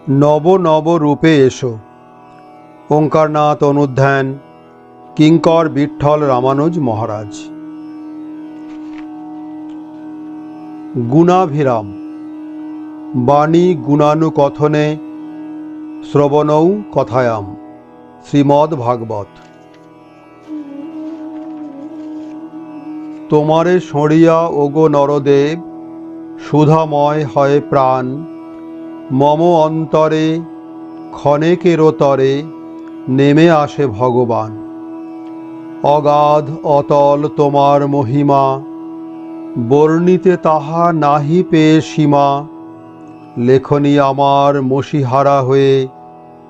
নব নব রূপে এসো। ওঙ্কারনাথ অনুধ্যান কিঙ্কর বিঠ্ঠল রামানুজ মহারাজ। গুণাভিরাম বাণী গুণানুকথনে শ্রবণৌ কথায়াম। শ্রীমদ্ ভাগবত। তোমারে সরিয়া ওগো নরদেব, সুধাময় হয় প্রাণ। মম অন্তরে ক্ষণেকেরও তরে নেমে আসে ভগবান। অগাধ অতল তোমার মহিমা, বর্ণিতে তাহা নাহি পেয়ে সীমা। লেখনী আমার মসিহারা হয়ে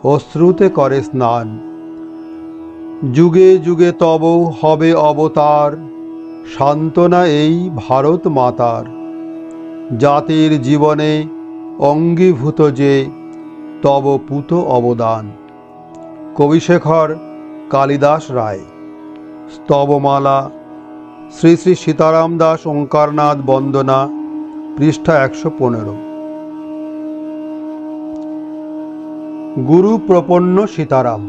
অশ্রুতে করে স্নান। যুগে যুগে তব হবে অবতার, সান্ত্বনা এই ভারত মাতার। জাতির জীবনে অঙ্গীভূত যে তব পুত অবদান। কবিশেখর কালিদাস রায়। স্তবমালা শ্রী শ্রী সীতারাম দাস ওঙ্কারনাথ বন্দনা, পৃষ্ঠা 115। গুরু প্রপন্ন সীতারাম।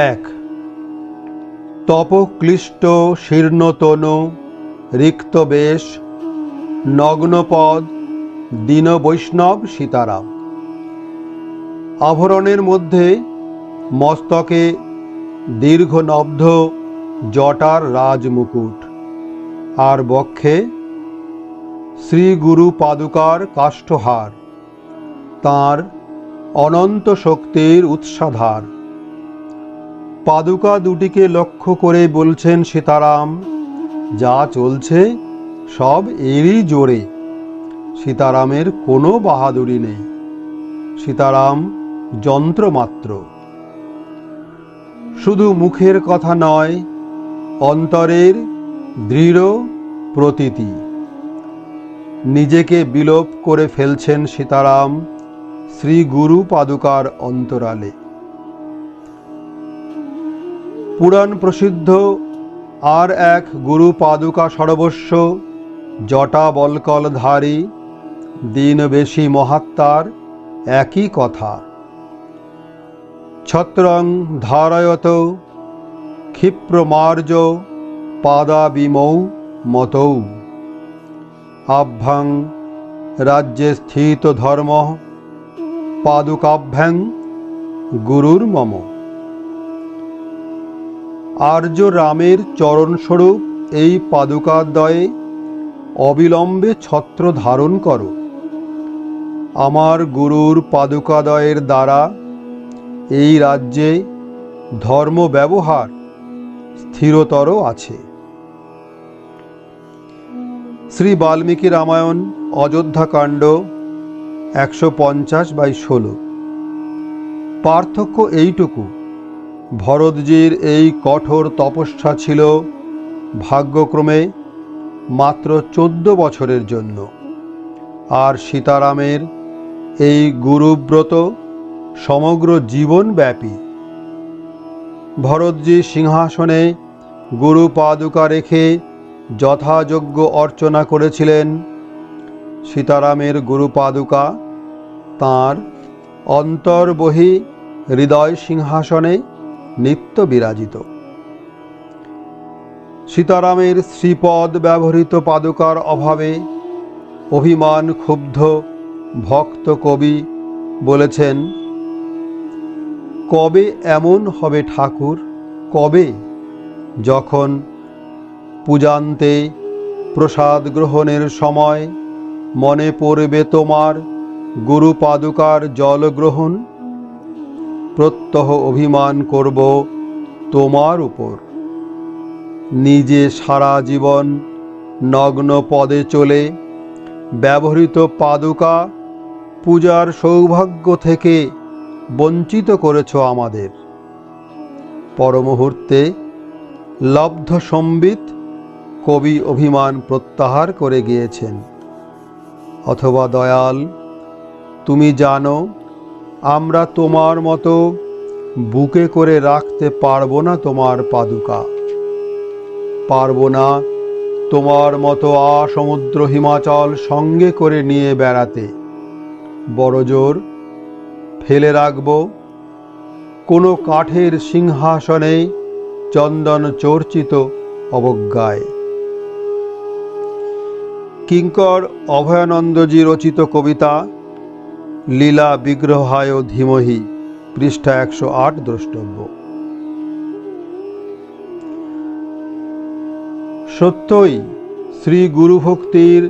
1। তপক্লিষ্ট শীর্ণতনু, রিক্ত বেশ, নগ্নপদ, দীন বৈষ্ণব সীতারাম। আভরণের মধ্যে মস্তকে দীর্ঘ নব্ধ জটার রাজমুকুট, আর বক্ষে শ্রী গুরু পাদুকার কাষ্ঠহার, তাঁর অনন্ত শক্তির উৎসাধার। পাদুকা দুটিকে লক্ষ্য করে বলছেন সীতারাম, যা চলছে সব এরই জোরে। সীতারামের কোনো বাহাদুরি নেই, সীতারাম যন্ত্রমাত্র। শুধু মুখের কথা নয়, অন্তরের দৃঢ় প্রতীতি। নিজেকে বিলোপ করে ফেলছেন সীতারাম শ্রী গুরু পাদুকার অন্তরালে। পুরাণ প্রসিদ্ধ আর এক গুরু পাদুকা সর্বস্ব জটা বলকলধারী দীনবেশী মহাত্মার একই কথা। ছত্রং ধারয়ত ক্ষিপ্রমার্জ পাদাবিমৌ মতৌ। আভ্যাং রাজ্যে স্থিত ধর্ম পাদুকাভ্যাং গুরুর মম। আর্য রামের চরণস্বরূপ এই পাদুকাদ্বয়ে অবিলম্বে ছত্র ধারণ করো। আমার গুরুর পাদুকাদ্বয়ের দ্বারা এই রাজ্যে ধর্ম ব্যবহার স্থিরতর আছে। শ্রী বাল্মীকি রামায়ণ অযোধ্যাকাণ্ড 150/16। পার্থক্য এইটুকু, ভরতজির এই কঠোর তপস্যা ছিল ভাগ্যক্রমে মাত্র 14 বছরের জন্য, আর সীতারামের এই গুরুব্রত সমগ্র জীবনব্যাপী। ভরতজি সিংহাসনে গুরু পাদুকা রেখে যথাযোগ্য অর্চনা করেছিলেন। সীতারামের গুরু পাদুকা তাঁর অন্তর্বহি হৃদয় সিংহাসনে নিত্য বিরাজিত। সীতারামের শ্রীপদ ব্যবহৃত পাদুকার অভাবে অভিমান ক্ষুব্ধ ভক্ত কবি বলেছেন, কবে এমন হবে ঠাকুর, কবে? যখন পূজান্তে প্রসাদ গ্রহণের সময় মনে পড়বে তোমার গুরু পাদুকার জল গ্রহণ, প্রত্যহ অভিমান করব তোমার উপর। নিজে সারা জীবন নগ্ন পদে চলে ব্যবহৃত পাদুকা পূজার সৌভাগ্য থেকে বঞ্চিত করেছ আমাদের। পরমুহূর্তে লব্ধ সম্বিত কবি অভিমান প্রত্যাহার করে গিয়েছেন। অথবা দয়াল, তুমি জানো আমরা তোমার মতো বুকে করে রাখতে পারবো না তোমার পাদুকা, পারবো না তোমার মতো সমুদ্র হিমাচল সঙ্গে করে নিয়ে বেড়াতে বড় জোর ফেলে রাখব কোনো কাঠের সিংহাসনে চন্দন চর্চিত অবজ্ঞায়। কিঙ্কর অভয়ানন্দজি রচিত কবিতা লীলা বিগ্রহায় ধীমহি, পৃষ্ঠা 108 দ্রষ্টব্য। সত্যই শ্রী গুরুভক্তির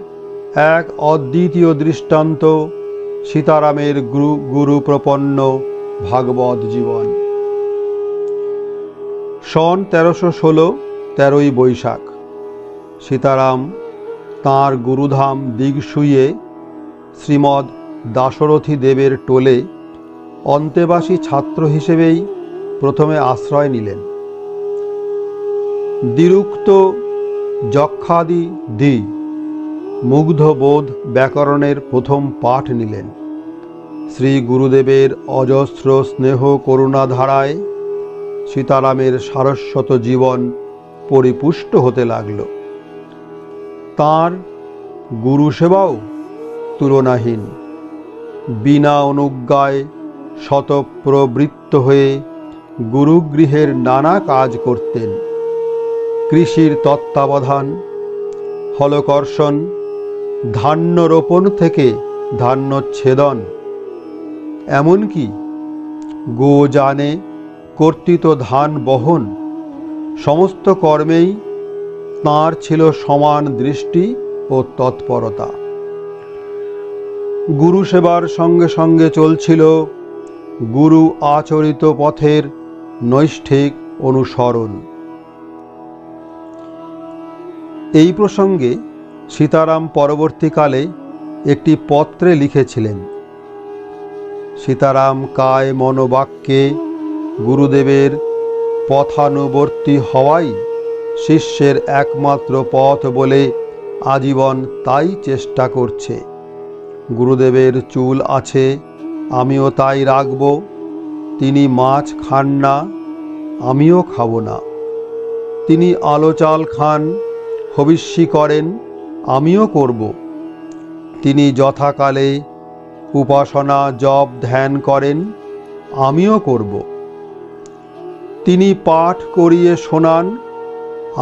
এক অদ্বিতীয় দৃষ্টান্ত সীতারামের গুরু প্রপন্ন ভাগবত জীবন। সন 1316, 13ই বৈশাখ। সীতারাম তাঁর গুরুধাম দিগসুইয়ে শ্রীমৎ দাশরথী দেবের টোলে অন্তেবাসী ছাত্র হিসেবেই প্রথমে আশ্রয় নিলেন। দ্বিরুক্ত যক্ষাদি মুগ্ধবোধ ব্যাকরণের প্রথম পাঠ নিলেন। শ্রী গুরুদেবের অজস্র স্নেহ করুণা ধারায় সীতারামের সারস্বত জীবন পরিপুষ্ট হতে লাগল। তাঁর গুরু সেবাও তুলনাহীন। বিনা অনুজ্ঞায় শতপ্রবৃত্ত হয়ে গুরুগৃহের নানা কাজ করতেন। কৃষির তত্ত্বাবধান, হলকর্ষণ, ধান্য রোপণ থেকে ধান্যচ্ছেদন, এমনকি গোযানে কর্তৃত ধান বহন, সমস্ত কর্মেই তাঁর ছিল সমান দৃষ্টি ও তৎপরতা। গুরু সেবার সঙ্গে সঙ্গে চলছিল গুরু আচরিত পথের নৈষ্ঠিক অনুসরণ। এই প্রসঙ্গে সীতারাম পরবর্তীকালে একটি পত্রে লিখেছিলেন, সীতারাম কায় মনোবাক্যে গুরুদেবের পথানুবর্তী হওয়াই শিষ্যের একমাত্র পথ বলে আজীবন তাই চেষ্টা করছে। গুরুদেবের চুল আছে, আমিও তাই রাখব। তিনি মাছ খান না, আমিও খাব না। তিনি আলো চাল খান, হবিষ্যি করেন, আমিও করব। তিনি যথাকালে উপাসনা জপ ধ্যান করেন, আমিও করব। তিনি পাঠ করিয়ে শোনান,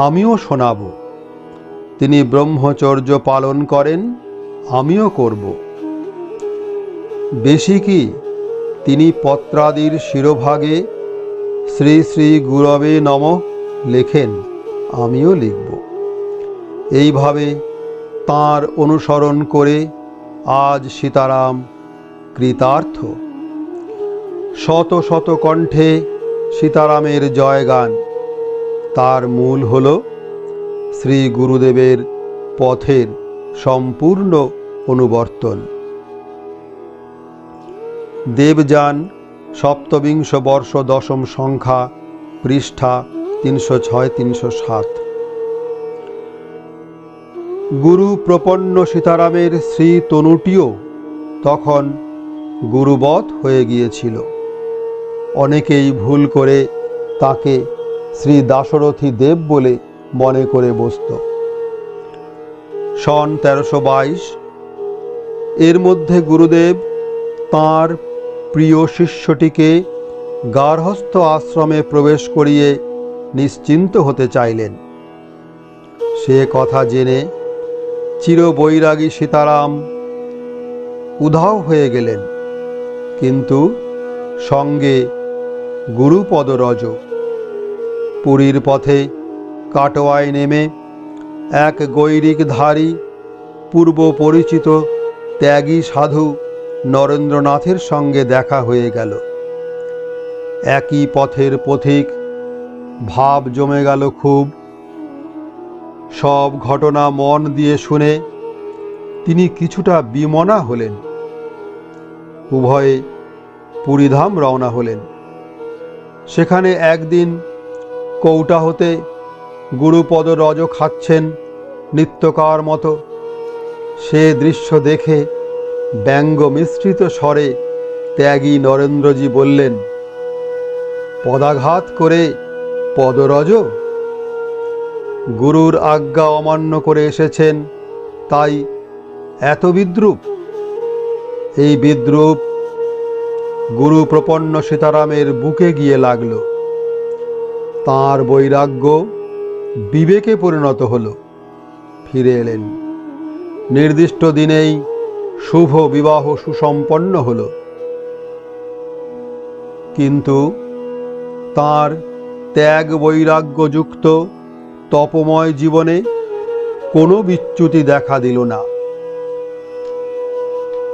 আমিও শোনাব। তিনি ব্রহ্মচর্য পালন করেন, আমিও করব। বেশি কি, তিনি পত্রাদির শিরোভাগে শ্রী শ্রী গুরবে নমঃ লেখেন, আমিও লিখব। এইভাবে তাঁর অনুসরণ করে আজ সীতারাম কৃতার্থ। শত শত কণ্ঠে সীতারামের জয়গান। তার মূল হল শ্রী গুরুদেবের পথের সম্পূর্ণ অনুবর্তন। দেবযান, সপ্তবিংশ বর্ষ, দশম সংখ্যা, পৃষ্ঠা 306-307। গুরু প্রপন্ন সীতারামের শ্রী তনুটিও তখন গুরুবৎ হয়ে গিয়েছিল। অনেকেই ভুল করে তাকে শ্রী দাশরথী দেব বলে মনে করে বসত। সন 1322। এর মধ্যে গুরুদেব তাঁর প্রিয় শিষ্যটিকে গার্হস্থ আশ্রমে প্রবেশ করিয়ে নিশ্চিন্ত হতে চাইলেন। সে কথা জেনে চিরবৈরাগী সীতারাম উধাও হয়ে গেলেন, কিন্তু সঙ্গে গুরুপদরজ। পুরীর পথে কাটোয়ায় নেমে এক গৈরিকধারী পূর্ব পরিচিত ত্যাগী সাধু নরেন্দ্রনাথের সঙ্গে দেখা হয়ে গেল। একই পথের পথিক, ভাব জমে গেল খুব। সব ঘটনা মন দিয়ে শুনে তিনি কিছুটা বিমনা হলেন। উভয়ে পুরীধাম রওনা হলেন। সেখানে একদিন কৌটা হতে গুরুপদ রজ খাচ্ছেন নিত্যকার মতো। সে দৃশ্য দেখে ব্যঙ্গ মিশ্রিত স্বরে ত্যাগী নরেন্দ্রজি বললেন, পদাঘাত করে পদরজ? গুরুর আজ্ঞা অমান্য করে এসেছেন, তাই এত বিদ্রূপ। এই বিদ্রূপ গুরু প্রপন্ন সীতারামের বুকে গিয়ে লাগল। তাঁর বৈরাগ্য বিবেকে পরিণত হল। ফিরে এলেন। নির্দিষ্ট দিনেই শুভ বিবাহ সুসম্পন্ন হল। কিন্তু তাঁর ত্যাগ বৈরাগ্যযুক্ত তপময় জীবনে কোনো বিচ্যুতি দেখা দিল না।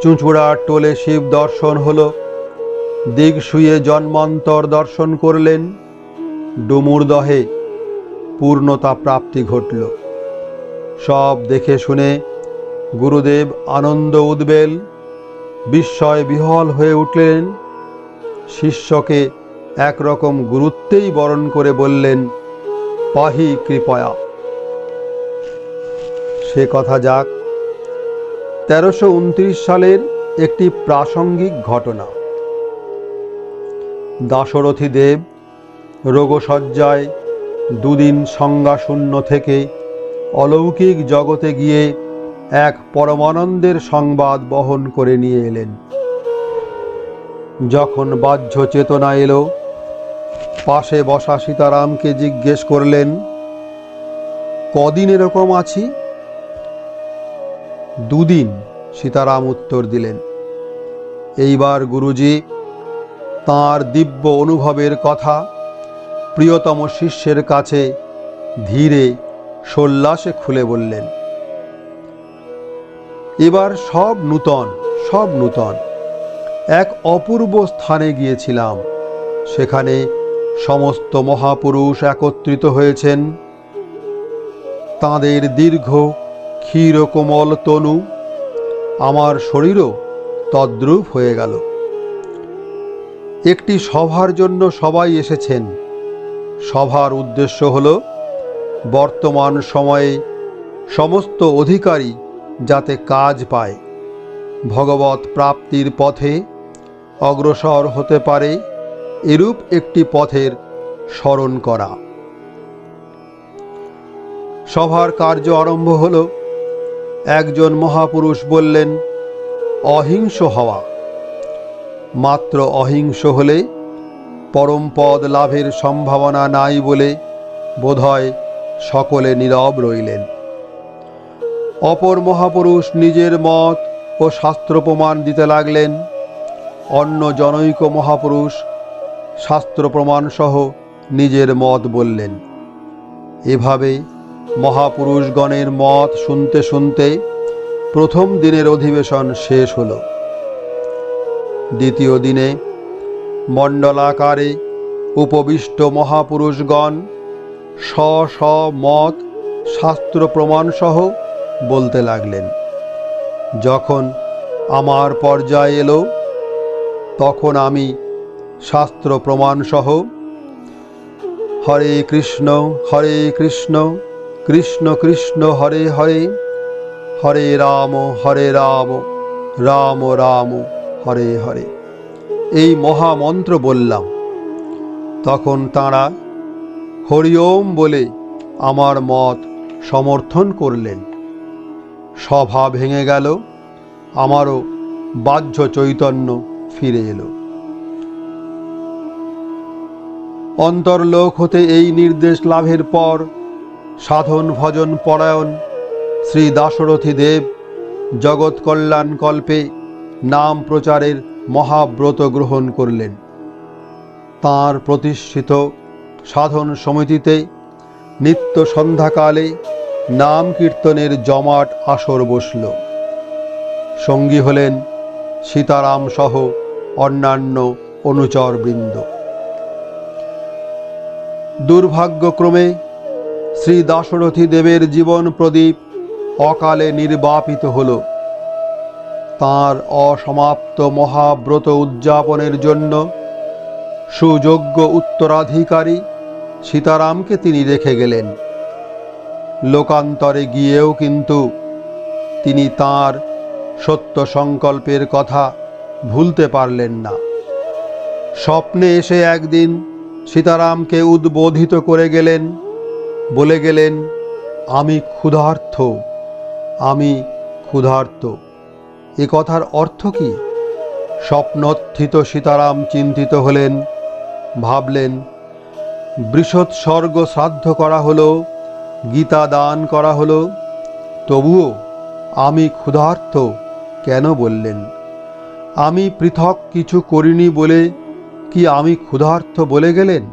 চুঁচুড়ার টোলে শিব দর্শন হল, দিগশুয়ে জন্মান্তর দর্শন করলেন, ডুমুরদহে পূর্ণতা প্রাপ্তি ঘটল। সব দেখে শুনে গুরুদেব আনন্দ উদ্বেল বিস্ময় বিহ্বল হয়ে উঠলেন। শিষ্যকে একরকম গুরুত্বেই বরণ করে বললেন, পাহি কৃপয়া। সে কথা যাক। 1329 সালের একটি প্রাসঙ্গিক ঘটনা। দাশরথী দেব রোগশয্যায় দুদিন সংজ্ঞাশূন্য থেকে অলৌকিক জগতে গিয়ে এক পরমানন্দের সংবাদ বহন করে নিয়ে এলেন। যখন বাহ্য চেতনা এলো, পাশে বসা সীতারামকে জিজ্ঞেস করলেন, কদিন এরকম আছি? 2 দিন, সীতারাম উত্তর দিলেন। এইবার গুরুজি তাঁর দিব্য অনুভবের কথা প্রিয়তম শিষ্যের কাছে ধীরে সল্লাসে খুলে বললেন। এবার সব নূতন। এক অপূর্ব স্থানে গিয়েছিলাম। সেখানে সমস্ত মহাপুরুষ একত্রিত হয়েছেন। তাঁদের দীর্ঘ ক্ষীরকোমল তনু আমার শরীরও তদ্রূপ হয়ে গেল। একটি সভার জন্য সবাই এসেছেন। সভার উদ্দেশ্য হল বর্তমান সময়ে সমস্ত অধিকারী যাতে কাজ পায়, ভগবৎ প্রাপ্তির পথে অগ্রসর হতে পারে, এরূপ একটি পথের স্মরণ করা। সভার কার্য আরম্ভ হল। একজন মহাপুরুষ বললেন, অহিংস হওয়া। মাত্র অহিংস হলে পরমপদ লাভের সম্ভাবনা নাই বলে বোধহয় সকলে নীরব রইলেন। অপর মহাপুরুষ নিজের মত ও শাস্ত্র প্রমাণ দিতে লাগলেন। অন্য জনৈক মহাপুরুষ শাস্ত্র প্রমাণ সহ নিজের মত বললেন। এভাবে মহাপুরুষগণের মত শুনতে শুনতে প্রথম দিনের অধিবেশন শেষ হল। দ্বিতীয় দিনে মণ্ডলাকারে উপবিষ্ট মহাপুরুষগণ স্ব মত শাস্ত্র প্রমাণ সহ বলতে লাগলেন। যখন আমার পর্যায়ে এলো, তখন আমি শাস্ত্র প্রমাণ সহ হরে কৃষ্ণ কৃষ্ণ কৃষ্ণ হরে হরে, হরে রাম রাম রাম হরে হরে এই মহামন্ত্র বললাম। তখন তাঁরা হরি ওম বলে আমার মত সমর্থন করলেন। সভা ভেঙে গেল। আমারও বাহ্য চৈতন্য ফিরে এলো। অন্তর্লোক হতে এই নির্দেশ লাভের পর সাধন ভজন পরায়ণ শ্রী দাশরথী দেব জগৎ কল্যাণ কল্পে নাম প্রচারের মহাব্রত গ্রহণ করলেন। তাঁর প্রতিষ্ঠিত সাধন সমিতিতে নিত্য সন্ধ্যাকালে নাম কীর্তনের জমাট আসর বসল। সঙ্গী হলেন সীতারাম সহ অন্যান্য অনুচরবৃন্দ। দুর্ভাগ্যক্রমে শ্রী দাশরথী দেবের জীবন প্রদীপ অকালে নির্বাপিত হল। তাঁর অসমাপ্ত মহাব্রত উদযাপনের জন্য সুযোগ্য উত্তরাধিকারী সীতারামকে তিনি রেখে গেলেন। লোকান্তরে গিয়েও কিন্তু তিনি তাঁর সত্য সংকল্পের কথা ভুলতে পারলেন না। স্বপ্নে এসে একদিন সীতারামকে উদ্বোধিত করে গেলেন, বলে গেলেন, আমি ক্ষুধার্ত, আমি ক্ষুধার্ত। এ কথার অর্থ কি? স্বপ্নথিত সীতারাম চিন্তিত হলেন, ভাবলেন, বৃষৎসর্গ শ্রাদ্ধ করা হলো, গীতা দান করা হলো, তবুও আমি ক্ষুধার্ত কেন বললেন? আমি পৃথক কিছু করিনি বলে কি আমি ক্ষুধার্ত বলে গেলেন?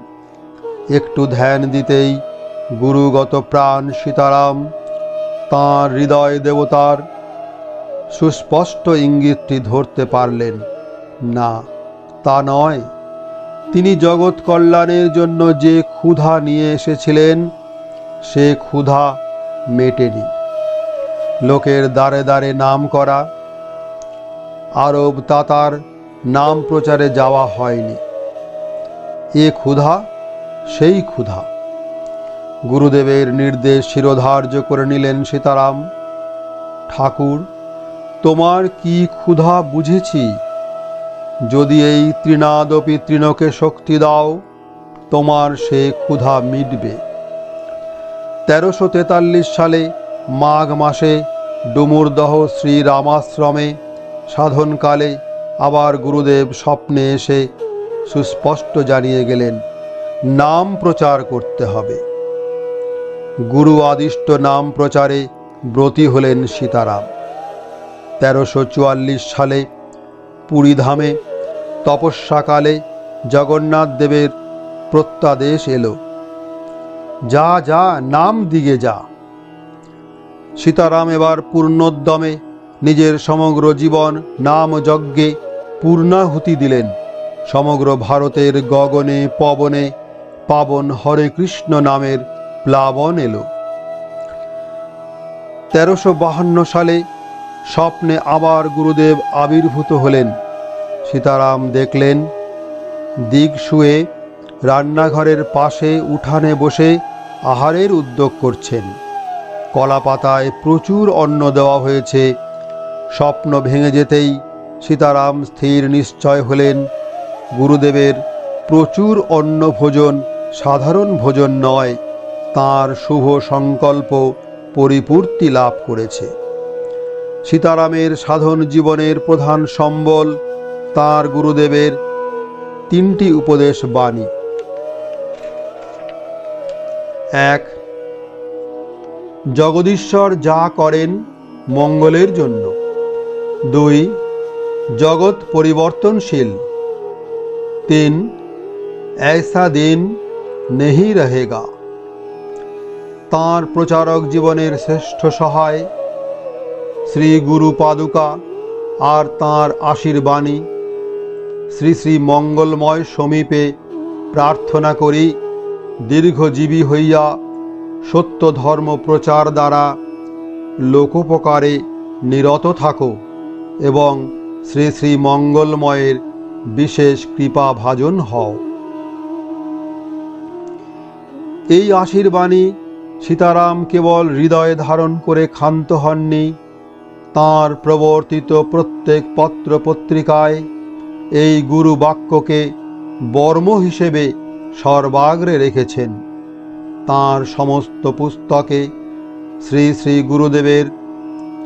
একটু ধ্যান দিতেই গুরুগত প্রাণ সীতারাম তাঁর হৃদয় দেবতার সুস্পষ্ট ইঙ্গিতটি ধরতে পারলেন। না, তা নয়। তিনি জগৎ কল্যাণের জন্য যে ক্ষুধা নিয়ে এসেছিলেন, সে ক্ষুধা মেটেনি। লোকের দ্বারে দ্বারে নাম করা, আরব তাতার নাম প্রচারে যাওয়া হয়নি। এ ক্ষুধা সেই ক্ষুধা। গুরুদেবের নির্দেশ শিরোধার্য করে নিলেন সীতারাম। ঠাকুর, তোমার কি ক্ষুধা বুঝেছি। যদি এই তৃণাদপি তৃণকে শক্তি দাও, তোমার সে ক্ষুধা মিটবে। 1343 সালে মাঘ মাসে ডুমুরদহ শ্রীরামাশ্রমে সাধনকালে আবার গুরুদেব স্বপ্নে এসে সুস্পষ্ট জানিয়ে গেলেন, নাম প্রচার করতে হবে। গুরু আদিষ্ট নাম প্রচারে ব্রতী হলেন সীতারাম। 1344 সালে পুরীধামে তপস্যাকালে জগন্নাথ দেবের প্রত্যাদেশ এলো, যা যা নাম দিগে যা। সীতারাম এবার পূর্ণোদ্যমে নিজের সমগ্র জীবন নাম যজ্ঞে পূর্ণাহুতি দিলেন। সমগ্র ভারতের গগনে পবনে পাবন হরে কৃষ্ণ নামের প্লাবন এলো। 1352 সালে স্বপ্নে আবার গুরুদেব আবির্ভূত হলেন। সীতারাম দেখলেন, দিগ শুয়ে রান্নাঘরের পাশে উঠানে বসে আহারের উদ্যোগ করছেন। কলা পাতায় প্রচুর অন্ন দেওয়া হয়েছে। স্বপ্ন ভেঙে যেতেই সীতারাম স্থির নিশ্চয় হলেন, গুরুদেবের প্রচুর অন্ন ভোজন সাধারণ ভোজন নয়, তাঁর শুভ সংকল্প পরিপূর্তি লাভ করেছে। সীতারামের সাধন জীবনের প্রধান সম্বল তাঁর গুরুদেবের 3টি উপদেশ বাণী। 1. জগদীশ্বর যা করেন মঙ্গলের জন্য। 2. জগৎ পরিবর্তনশীল। 3. ऐसा दिन नहीं रहेगा। তাঁর প্রচারক জীবনের শ্রেষ্ঠ সহায় শ্রী গুরু পাদুকা আর তাঁর আশীর্বাণী। শ্রী শ্রী মঙ্গলময় সমীপে প্রার্থনা করি, দীর্ঘজীবী হইয়া সত্য ধর্ম প্রচার দ্বারা লোকোপকারে নিরত থাকো এবং শ্রী শ্রী মঙ্গলময়ের বিশেষ কৃপা ভাজন হও। এই আশীর্বাণী সীতারাম কেবল হৃদয়ে ধারণ করে ক্ষান্ত হননি, তাঁর প্রবর্তিত প্রত্যেক পত্র পত্রিকায় এই গুরু বাক্যকে বর্ম হিসেবে সর্বাগ্রে রেখেছেন। তাঁর সমস্ত পুস্তকে শ্রী শ্রী গুরুদেবের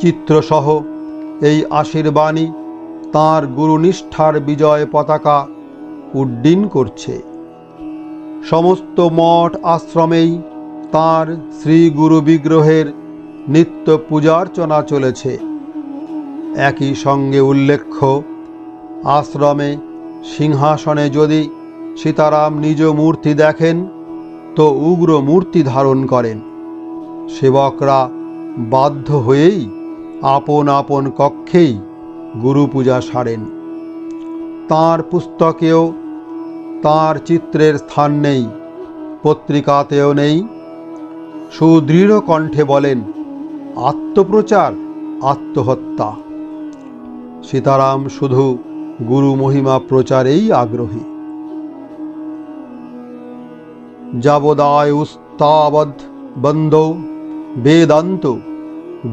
চিত্রসহ এই আশীর্বাণী তাঁর গুরুনিষ্ঠার বিজয় পতাকা উড্ডীন করছে। সমস্ত মঠ আশ্রমেই তাঁর শ্রী গুরু বিগ্রহের নিত্য পূজার্চনা চলেছে। একই সঙ্গে উল্লেখ্য, আশ্রমে সিংহাসনে যদি সীতারাম নিজ মূর্তি দেখেন তো উগ্র মূর্তি ধারণ করেন। সেবকরা বাধ্য হয়েই আপন আপন কক্ষেই গুরু পূজা সারেন। তাঁর পুস্তকেও তাঁর চিত্রের স্থান নেই, পত্রিকাতেও নেই। সুদৃঢ় কণ্ঠে বলেন, আত্মপ্রচার আত্মহত্যা। সীতারাম শুধু গুরু মহিমা প্রচারেই আগ্রহী। যাবদায়ুস্তাবদ বন্ধো বেদান্ত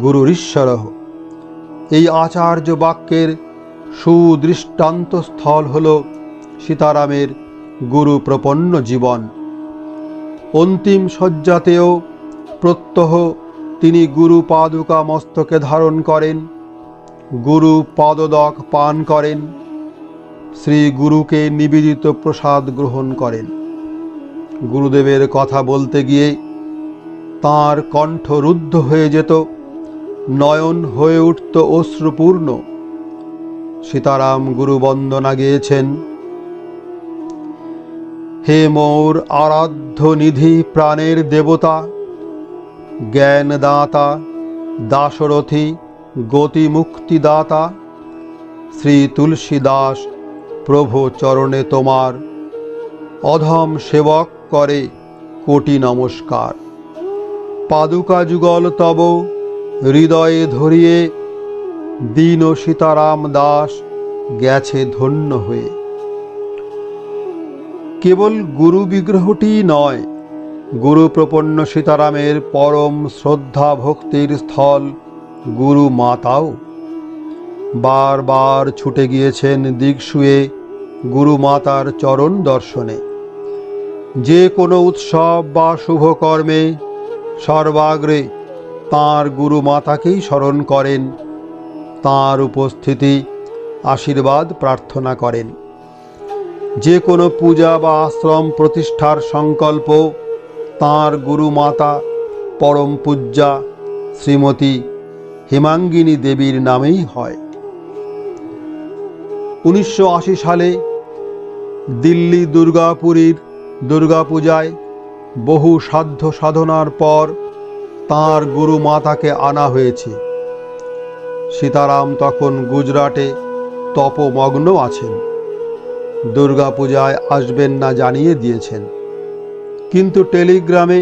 গুরুরীশ্বরঃ। এই আচার্য বাক্যের সুদৃষ্টান্ত স্থল হল সীতারামের গুরু প্রপন্ন জীবন। অন্তিম শয্যাতেও প্রত্যহ তিনি গুরু পাদুকা মস্তকে ধারণ করেন, গুরু পদদক পান করেন, শ্রী গুরুকে নিবেদিত প্রসাদ গ্রহণ করেন। গুরুদেবের কথা বলতে গিয়ে তাঁর কণ্ঠ রুদ্ধ হয়ে যেত, নয়ন হয়ে উঠত অশ্রুপূর্ণ। সীতারাম গুরু বন্দনা গেয়েছেন। হে মোর আরাধ্য নিধি প্রাণের দেবতা, জ্ঞানদাতা, দাশরথী, গতি মুক্তিদাতা, শ্রী তুলসীদাস প্রভু চরণে তোমার অধম সেবক করে কোটি নমস্কার। পাদুকা যুগল তব হৃদয়ে ধরিয়ে, দীন সীতারাম দাস গেছে ধন্য হয়ে। কেবল গুরু বিগ্রহটি নয়, গুরু প্রপন্ন সীতারামের পরম শ্রদ্ধা ভক্তির স্থল গুরু মাতাও। বারবার ছুটে গিয়েছেন দিকশুয়ে গুরু মাতার চরণ দর্শনে। যে কোনো উৎসব বা শুভকর্মে সর্বাগ্রে তাঁর গুরু মাতাকেই স্মরণ করেন, তাঁর উপস্থিতি আশীর্বাদ প্রার্থনা করেন। যে কোনো পূজা বা আশ্রম প্রতিষ্ঠার সংকল্প তাঁর গুরু মাতা পরম পূজ্যা শ্রীমতী হেমাঙ্গিনী দেবীর নামেই হয়। 1980 সালে দিল্লি দুর্গাপুরীর দুর্গাপূজায় বহু সাধ্য সাধনার পর তাঁর গুরু মাতাকে আনা হয়েছে। সীতারাম তখন গুজরাটে তপমগ্ন আছেন, দুর্গাপূজায় আসবেন না জানিয়ে দিয়েছেন। কিন্তু টেলিগ্রামে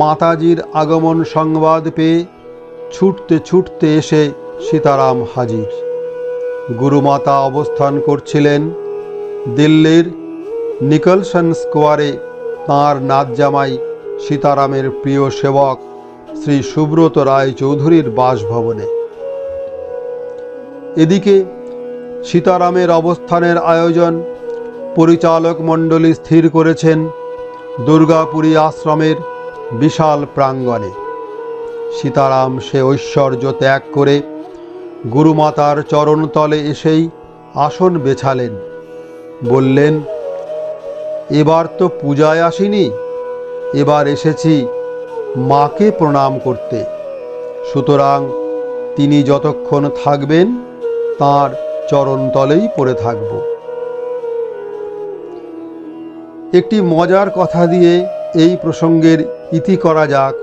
মাতাজির আগমন সংবাদ পেয়ে ছুটতে ছুটতে এসে সীতারাম হাজির। গুরুমাতা অবস্থান করছিলেন দিল্লির নিকলসন স্কোয়ারে তাঁর নাতজামাই সীতারামের প্রিয় সেবক শ্রী সুব্রত রায় চৌধুরীর বাসভবনে। এদিকে সীতারামের অবস্থানের আয়োজন পরিচালক মণ্ডলী স্থির করেছেন দুর্গাপুরী আশ্রমের বিশাল প্রাঙ্গণে। সীতারাম সে ঐশ্বর্য ত্যাগ করে গুরুমাতার চরণতলে এসেই আসন বেছালেন। বললেন, এবার তো পূজায় আসিনি, এবার এসেছি মাকে প্রণাম করতে। সুতরাং তিনি যতক্ষণ থাকবেন তাঁর চরণতলেই পড়ে থাকব। একটি মজার কথা দিয়ে এই প্রসঙ্গের ইতি করা যাক।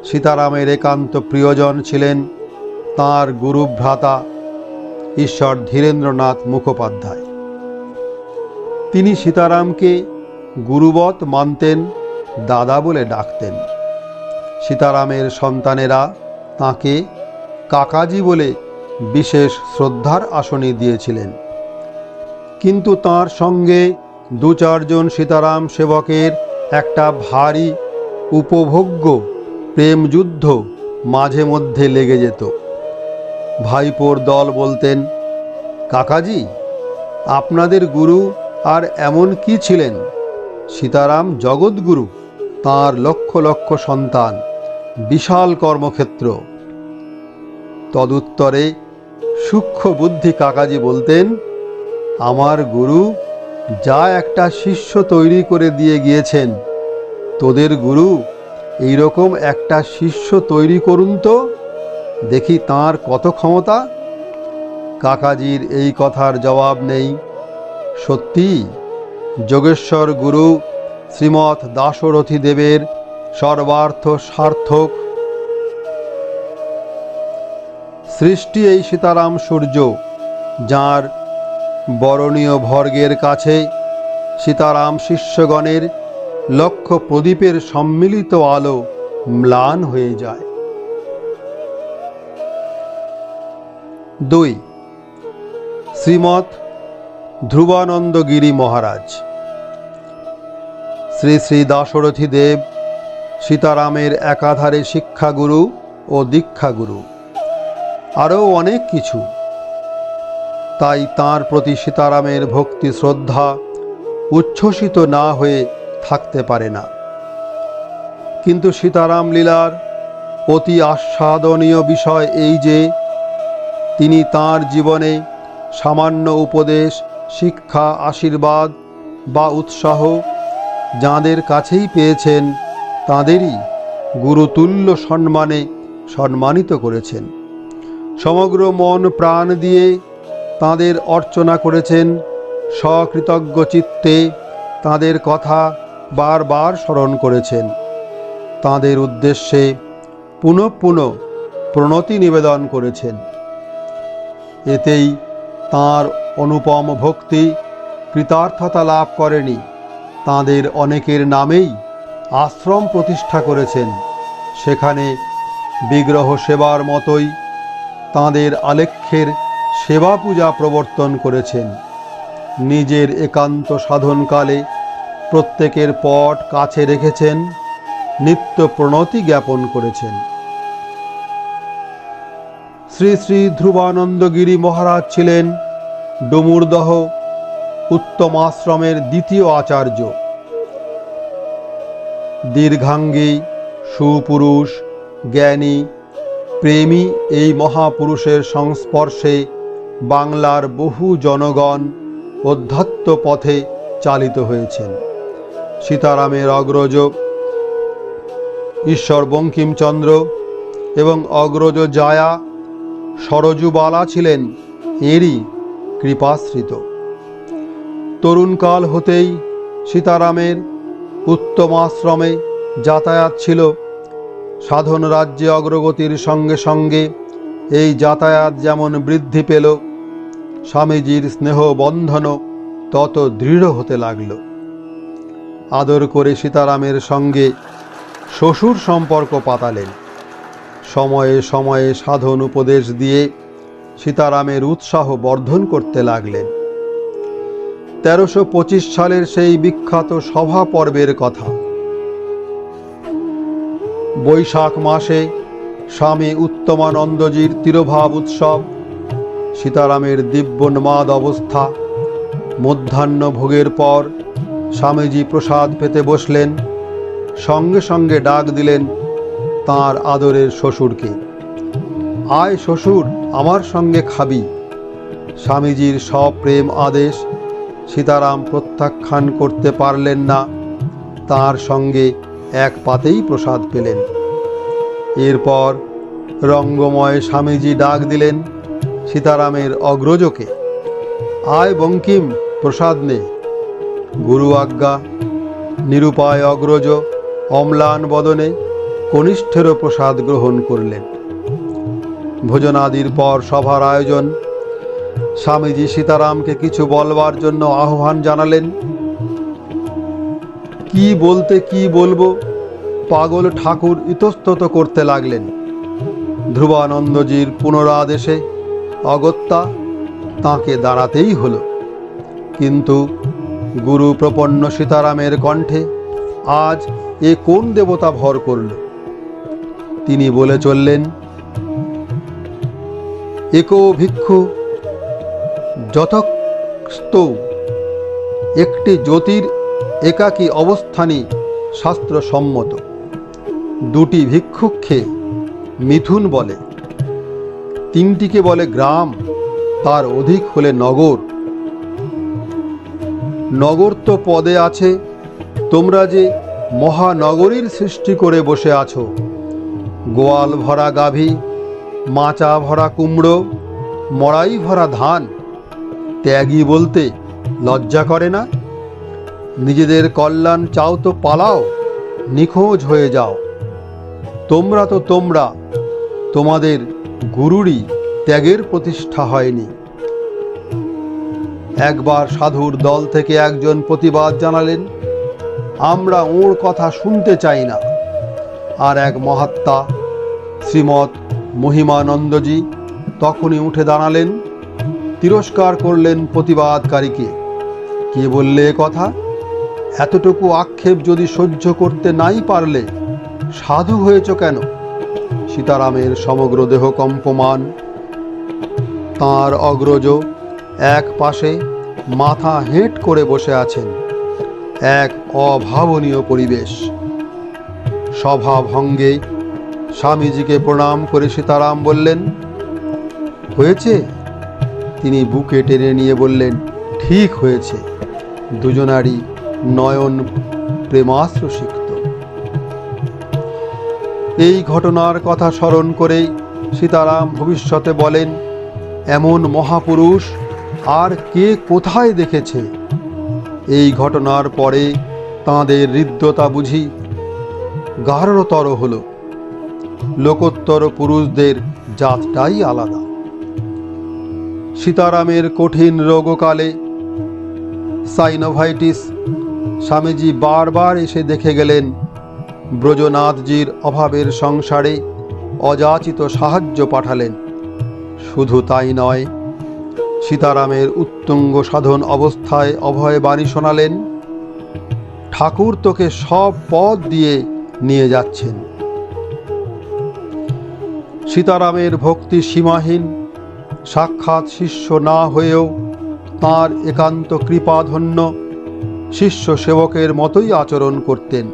সীতারামের একান্ত প্রিয়জন ছিলেন তাঁর গুরুভ্রাতা ঈশ্বর ধীরেন্দ্রনাথ মুখোপাধ্যায়। তিনি সীতারামকে গুরুবৎ মানতেন, দাদা বলে ডাকতেন। সীতারামের সন্তানেরা তাঁকে কাকাজি বলে বিশেষ শ্রদ্ধার আসনে দিয়েছিলেন। কিন্তু তাঁর সঙ্গে 2-4 সীতারাম সেবকের একটা ভারী উপভোগ্য প্রেম যুদ্ধ মাঝে মধ্যে লেগে যেত। ভাইপোর দল বলতেন, কাকাজি, আপনাদের গুরু আর এমন কি ছিলেন? সীতারাম জগৎগুরু, তাঁর লক্ষ লক্ষ সন্তান, বিশাল কর্মক্ষেত্র। তদুত্তরে সূক্ষ্ম বুদ্ধি কাকাজি বলতেন, আমার গুরু যা একটা শিষ্য তৈরি করে দিয়ে গিয়েছেন, তোদের গুরু এইরকম একটা শিষ্য তৈরি করুন তো, দেখি তাঁর কত ক্ষমতা। কাকাজির এই কথার জবাব নেই। সত্যি যোগেশ্বর গুরু শ্রীমৎ দাশরথী দেবের সর্বার্থ সার্থক সৃষ্টি এই সীতারাম সূর্য, যাঁর বরণীয় ভর্গের কাছে সীতারাম শিষ্যগণের লক্ষ প্রদীপের সম্মিলিত আলো ম্লান হয়ে যায়। 2. শ্রীমৎ ধ্রুবানন্দ গিরি মহারাজ। শ্রী শ্রী দাশরথী দেব সীতারামের একাধারে শিক্ষাগুরু ও দীক্ষাগুরু, আরও অনেক কিছু। তাই তাঁর প্রতি সীতারামের ভক্তি শ্রদ্ধা উচ্ছ্বসিত না হয়ে থাকতে পারে না। কিন্তু সীতারাম লীলার অতি আস্বাদনীয় বিষয় এই যে তিনি তাঁর জীবনে সামান্য উপদেশ, শিক্ষা, আশীর্বাদ বা উৎসাহ যাঁদের কাছেই পেয়েছেন তাঁদেরই গুরুতুল্য সম্মানে সম্মানিত করেছেন। সমগ্র মন প্রাণ দিয়ে তাঁদের অর্চনা করেছেন। সকৃতজ্ঞ চিত্তে তাঁদের কথা বারবার স্মরণ করেছেন। তাঁদের উদ্দেশ্যে পুনঃ পুনঃ প্রণতি নিবেদন করেছেন। এতেই তাঁর অনুপম ভক্তি কৃতার্থতা লাভ করেনি। তাঁদের অনেকের নামেই আশ্রম প্রতিষ্ঠা করেছেন। সেখানে বিগ্রহ সেবার মতোই তাঁদের আলেখ্যের সেবা পূজা প্রবর্তন করেছেন। নিজের একান্ত সাধনকালে প্রত্যেকের পট কাছে রেখেছেন, নিত্য প্রণতি জ্ঞাপন করেছেন। শ্রী শ্রী ধ্রুবানন্দগিরি মহারাজ ছিলেন ডুমুরদহ উত্তমাশ্রমের দ্বিতীয় আচার্য। দীর্ঘাঙ্গী, সুপুরুষ, জ্ঞানী, প্রেমী এই মহাপুরুষের সংস্পর্শে বাংলার বহু জনগণ অধ্যাত্ম পথে চালিত হয়েছেন। সীতারামের অগ্রজ ঈশ্বর বঙ্কিমচন্দ্র এবং অগ্রজ জায়া সরজুবালা ছিলেন এরই কৃপাশ্রিত। তরুণকাল হতেই সীতারামের উত্তমাশ্রমে যাতায়াত ছিল। সাধন রাজ্যে অগ্রগতির সঙ্গে সঙ্গে এই যাতায়াত যেমন বৃদ্ধি পেল, স্বামীজির স্নেহ বন্ধনও তত দৃঢ় হতে লাগল। আদর করে সীতারামের সঙ্গে শ্বশুর সম্পর্ক পাতালেন। সময়ে সময়ে সাধন উপদেশ দিয়ে সীতারামের উৎসাহ বর্ধন করতে লাগলেন। 1325 সালের সেই বিখ্যাত সভা পর্বের কথা। বৈশাখ মাসে স্বামী উত্তমানন্দজির তিরোভাব উৎসব। সীতারামের দিব্যোন্মাদ অবস্থা। মধ্যাহ্ন ভোগের পর স্বামীজি প্রসাদ পেতে বসলেন। সঙ্গে সঙ্গে ডাক দিলেন তাঁর আদরের শ্বশুরকে, আয় শ্বশুর, আমার সঙ্গে খাবি। স্বামীজির সপ্রেম আদেশ সীতারাম প্রত্যাখ্যান করতে পারলেন না। তাঁর সঙ্গে এক পাতেই প্রসাদ পেলেন। এরপর রঙ্গময় স্বামীজি ডাক দিলেন সীতারামের অগ্রজকে, আয় বঙ্কিম, প্রসাদ নে। গুরু আজ্ঞা। নিরুপায় অগ্রজ অম্লান বদনে কনিষ্ঠেরও প্রসাদ গ্রহণ করলেন। ভোজনাদির পর সভার আয়োজন। স্বামীজি সীতারামকে কিছু বলবার জন্য আহ্বান জানালেন। কি বলতে কি বলবো, পাগল ঠাকুর ইতস্তত করতে লাগলেন। ধ্রুবানন্দজির পুনরাদেশে অগত্যা তাঁকে দাঁড়াতেই হলো। কিন্তু গুরু প্রপন্ন সীতারামের কণ্ঠে আজ এ কোন দেবতা ভর করল? তিনি বলে চললেন, একো ভিক্ষু যথস্তৌ, একটি জ্যোতির একাকী অবস্থানই শাস্ত্রসম্মত। দুটি ভিক্ষুককে মিথুন বলে, তিনটিকে বলে গ্রাম, তার অধিক হলে নগর। নগর তো পদে আছে, তোমরা যে মহানগরীর সৃষ্টি করে বসে আছো। গোয়াল ভরা গাভী, মাচা ভরা কুমড়ো, মড়াই ভরা ধান, ত্যাগী বলতে লজ্জা করে না? নিজেদের কল্যাণ চাও তো পালাও, নিখোঁজ হয়ে যাও। তোমরা তো তোমরা, তোমাদের গুরুরই ত্যাগের প্রতিষ্ঠা হয়নি। একবার সাধুর দল থেকে একজন প্রতিবাদ জানালেন, আমরা ওর কথা শুনতে চাই না। আর এক মহাত্মা শ্রীমৎ মহিমানন্দজি তখনই উঠে দাঁড়ালেন, তিরস্কার করলেন প্রতিবাদকারীকে। কে বললে এ কথা? এতটুকু আক্ষেপ যদি সহ্য করতে নাই পারলে সাধু হয়েছ কেন? সীতারামের সমগ্র দেহ কম্পমান। তাঁর অগ্রজ এক পাশে মাথা হেঁট করে বসে আছেন। এক অভাবনীয় পরিবেশ। সভা ভঙ্গে স্বামীজিকে প্রণাম করে সীতারাম বললেন, হয়েছে? তিনি বুকে টেনে নিয়ে বললেন, ঠিক হয়েছে। দুজনারই নয়ন প্রেমাশ্রুসিক্ত। এই ঘটনার কথা স্মরণ করে সীতারাম ভবিষ্যতে বলেন, এমন মহাপুরুষ আর কে কোথায় দেখেছে? এই ঘটনার পরে তাঁদের হৃদ্যতা বুঝি গাঢ়তর হল। লোকোত্তর পুরুষদের জাতটাই আলাদা। সীতারামের কঠিন রোগকালে সাইনোভাইটিস স্বামীজি বারবার এসে দেখে গেলেন। ব্রজনাথজির অভাবের সংসারে অযাচিত সাহায্য পাঠালেন। শুধু তাই নয়, সীতারামের উত্তুঙ্গ সাধন অবস্থায় অভয় বাণী শোনালেন, ঠাকুর তোকে সব পথ দিয়ে নিয়ে যাচ্ছেন। সীতারামের ভক্তি সীমাহীন। সাক্ষাৎ শিষ্য না হয়েও তাঁর একান্ত কৃপাধন্য শিষ্য সেবকের মতোই আচরণ করতেন।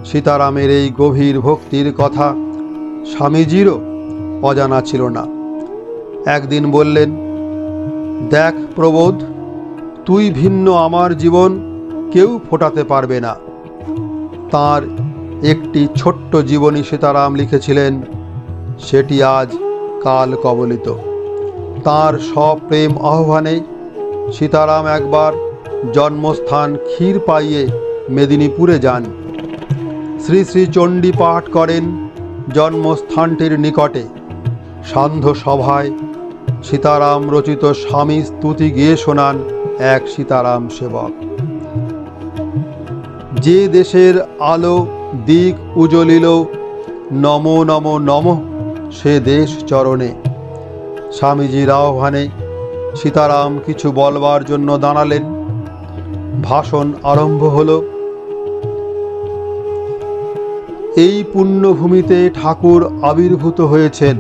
সীতারামের এই গভীর ভক্তির কথা স্বামীজিরও অজানা ছিল না। একদিন বললেন, দেখ প্রবোধ, তুই ভিন্ন আমার জীবন কেউ ফোটাতে পারবে না। তাঁর একটি ছোট্ট জীবনী সীতারাম লিখেছিলেন, সেটি আজ কাল কবলিত। তাঁর সপ্রেম আহ্বানে সীতারাম একবার জন্মস্থান ক্ষীরপাইয়ে মেদিনীপুরে যান। শ্রী শ্রী চণ্ডী পাঠ করেন জন্মস্থানটির নিকটে। সান্ধ্য সভায় সীতারাম রচিত স্বামী স্তুতি গেয়ে শোনান এক সীতারাম সেবক। যে দেশের আলো দিক উজ্জ্বলিল, নমো নমো নমঃ সে দেশ চরণে। স্বামীজির আহ্বানে সীতারাম কিছু বলবার জন্য দাঁড়ালেন। ভাষণ আরম্ভ হল। এই পুণ্যভূমিতে ঠাকুর আবির্ভূত হয়েছেন।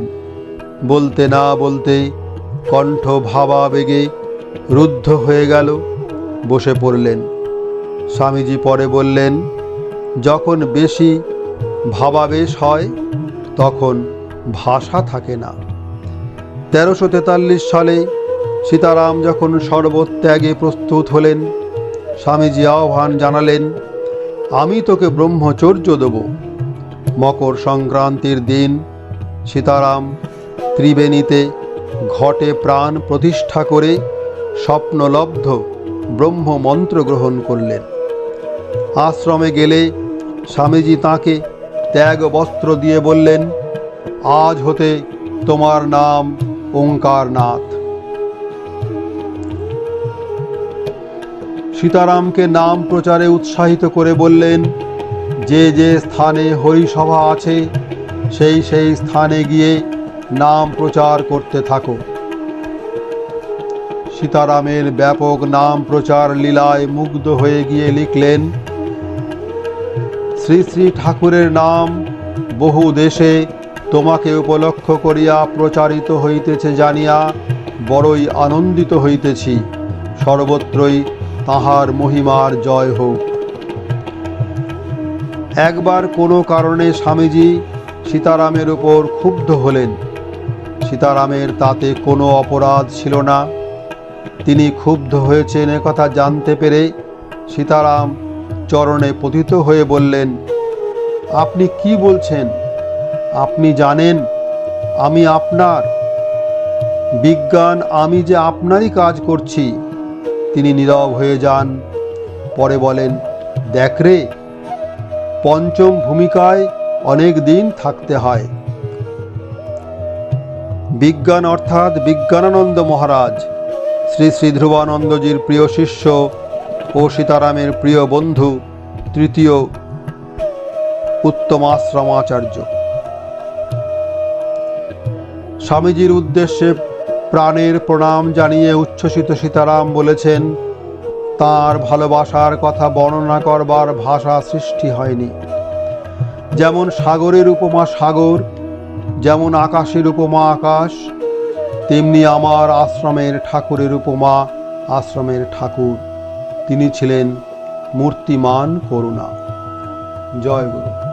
বলতে না বলতে কণ্ঠ ভাবাবেগে রুদ্ধ হয়ে গেল। বসে পড়লেন। স্বামীজি পরে বললেন, যখন বেশি ভাবাবেশ হয় তখন ভাষা থাকে না। 1343 সালে সীতারাম যখন সর্বত্যাগে প্রস্তুত হলেন, স্বামীজি আহ্বান জানালেন, আমি তোকে ব্রহ্মচর্য দেব। মকর সংক্রান্তির দিন সীতারাম ত্রিবেণীতে ঘটে প্রাণ প্রতিষ্ঠা করে স্বপ্নলব্ধ ব্রহ্মমন্ত্র গ্রহণ করলেন। আশ্রমে গেলে স্বামীজি তাঁকে ত্যাগ বস্ত্র দিয়ে বললেন, আজ হতে তোমার নাম ওঙ্কারনাথ। সীতারামকে নাম প্রচারে উৎসাহিত করে বললেন, যে যে স্থানে হরিসভা আছে সেই সেই স্থানে গিয়ে নাম প্রচার করতে থাকো। সীতারামের ব্যাপক নাম প্রচার লীলায় মুগ্ধ হয়ে গিয়ে লিখলেন, শ্রী শ্রী ঠাকুরের নাম বহু দেশে তোমাকে উপলক্ষ করিয়া প্রচারিত হইতেছে জানিয়া বড়ই আনন্দিত হইতেছি। সর্বত্রই তাহার মহিমার জয় হোক। একবার কোনো কারণে স্বামীজি সীতারামের উপর ক্ষুব্ধ হলেন। সীতারামের তাতে কোনো অপরাধ ছিল না। তিনি ক্ষুব্ধ হয়েছেন একথা জানতে পেরে সীতারাম চরণে পতিত হয়ে বললেন, আপনি কি বলছেন? আপনি জানেন আমি আপনার। বিজ্ঞান আমি যে আপনারই কাজ করছি। তিনি নীরব হয়ে যান। পরে বলেন, দেখ রে, পঞ্চম ভূমিকায় অনেক দিন থাকতে হয়। বিজ্ঞান অর্থাৎ বিজ্ঞানানন্দ মহারাজ, শ্রী শ্রী ধ্রুবানন্দজির প্রিয় শিষ্য ও সীতারামের প্রিয় বন্ধু, তৃতীয় উত্তমাশ্রমাচার্য। স্বামীজির উদ্দেশ্যে প্রাণের প্রণাম জানিয়ে উচ্ছ্বসিত সীতারাম বলেছেন, তাঁর ভালোবাসার কথা বর্ণনা করবার ভাষা সৃষ্টি হয়নি। যেমন সাগরের উপমা সাগর, যেমন আকাশের উপমা আকাশ, তেমনি আমার আশ্রমের ঠাকুরের উপমা আশ্রমের ঠাকুর। তিনি ছিলেন মূর্তিমান করুণা। জয় গুরু।